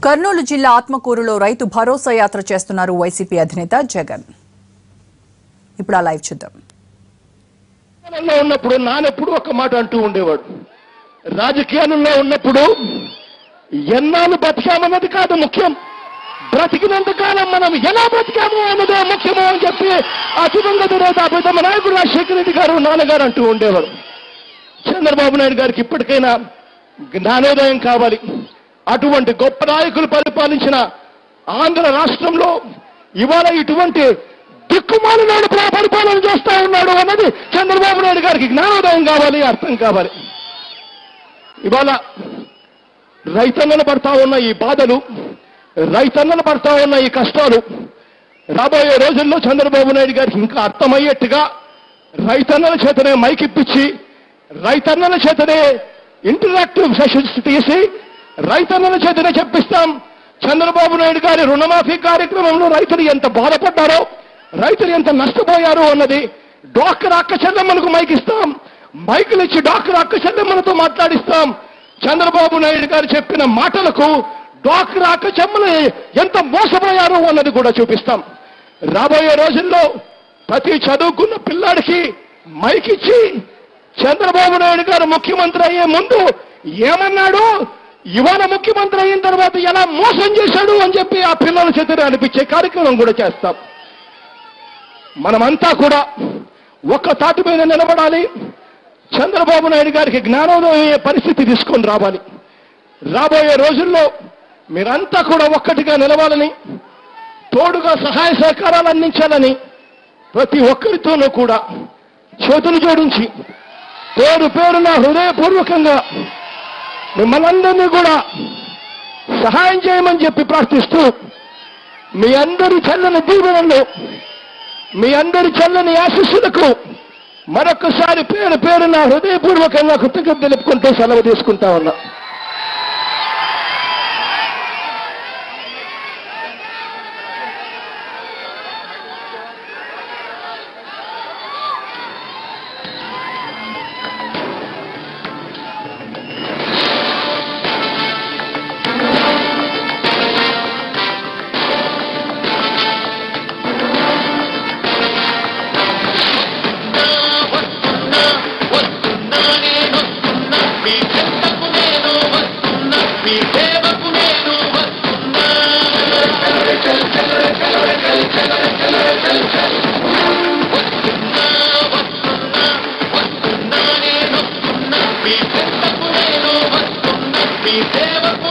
కర్నూలు జిల్లా ఆత్మకూరులో రైతు భరోసా యాత్ర చేస్తున్నారు వైసీపీ అధినేత జగన్. ఇప్పుడు ఆ లైవ్ చూద్దాం. ఉన్నప్పుడు నానెప్పుడు ఒక మాట అంటూ ఉండేవాడు, రాజకీయాలలో ఉన్నప్పుడు ఎన్నాళ్ళు బతికామన్నది కాదు ముఖ్యం, బ్రతికినంత కాలం మనం ఎలా బ్రతికాము అన్నదే ముఖ్యము అని చెప్పి ఆ దివంగత అభితమ నాయకుడు రాజశేఖర రెడ్డి గారు నాన్నగారు అంటూ ఉండేవారు. చంద్రబాబు నాయుడు గారికి ఇప్పటికైనా జ్ఞానోదయం కావాలి. అటువంటి గొప్ప నాయకులు పరిపాలించిన ఆంధ్ర రాష్ట్రంలో ఇవాళ ఇటువంటి దిక్కుమాలినాడు పరిపాలన చేస్తా ఉన్నాడు అన్నది చంద్రబాబు నాయుడు గారికి జ్ఞానోదయం కావాలి, అర్థం కావాలి. ఇవాళ రైతన్నలు పడతా ఉన్న ఈ బాధలు, రైతన్నలు పడతా ఉన్న ఈ కష్టాలు రాబోయే రోజుల్లో చంద్రబాబు నాయుడు గారికి ఇంకా అర్థమయ్యేట్టుగా రైతన్నల చేతనే మైకిప్పించి, రైతన్నల చేతనే ఇంటరాక్టివ్ సెషన్స్ తీసి రైతన్నల చేతనే చెప్పిస్తాం. చంద్రబాబు నాయుడు గారి రుణమాఫీ కార్యక్రమంలో రైతులు ఎంత బాధపడ్డారో, రైతులు ఎంత నష్టపోయారు అన్నది డాక్టర్ అక్క చెల్లెమ్మలకు మైకిస్తాం, మైకులు ఇచ్చి డాక్టర్ అక్క చెల్లెమ్మలతో మాట్లాడిస్తాం. చంద్రబాబు నాయుడు గారు చెప్పిన మాటలకు డాక్టర్ అక్క చెల్లెమ్మలు ఎంత మోసపోయారు అన్నది కూడా చూపిస్తాం. రాబోయే రోజుల్లో ప్రతి చదువుకున్న పిల్లాడికి మైకిచ్చి చంద్రబాబు నాయుడు గారు ముఖ్యమంత్రి అయ్యే ముందు ఏమన్నాడు, ఇవాళ ముఖ్యమంత్రి అయిన తర్వాత ఎలా మోసం చేశాడు అని చెప్పి ఆ పిల్లల చేత అనిపించే కార్యక్రమం కూడా చేస్తాం. మనమంతా కూడా ఒక్క తాటి మీద నిలబడాలి. చంద్రబాబు నాయుడు గారికి జ్ఞానోదయం అయ్యే పరిస్థితి తీసుకొని రావాలి. రాబోయే రోజుల్లో మీరంతా కూడా ఒక్కటిగా నిలవాలని, తోడుగా సహాయ సహకారాలు అందించాలని ప్రతి ఒక్కరితోనూ కూడా చేతులు జోడించి పేరు పేరున హృదయపూర్వకంగా మిమ్మల్ని అందరినీ కూడా సహాయం చేయమని చెప్పి ప్రార్థిస్తూ, మీ అందరి చల్లని దీవెనలు, మీ అందరి చల్లని ఆశీస్సులకు మరొకసారి పేరు పేరున హృదయపూర్వకంగా కృతజ్ఞత తెలుపుకుంటూ సెలవు తీసుకుంటా ఉన్నా. మీ సేవకు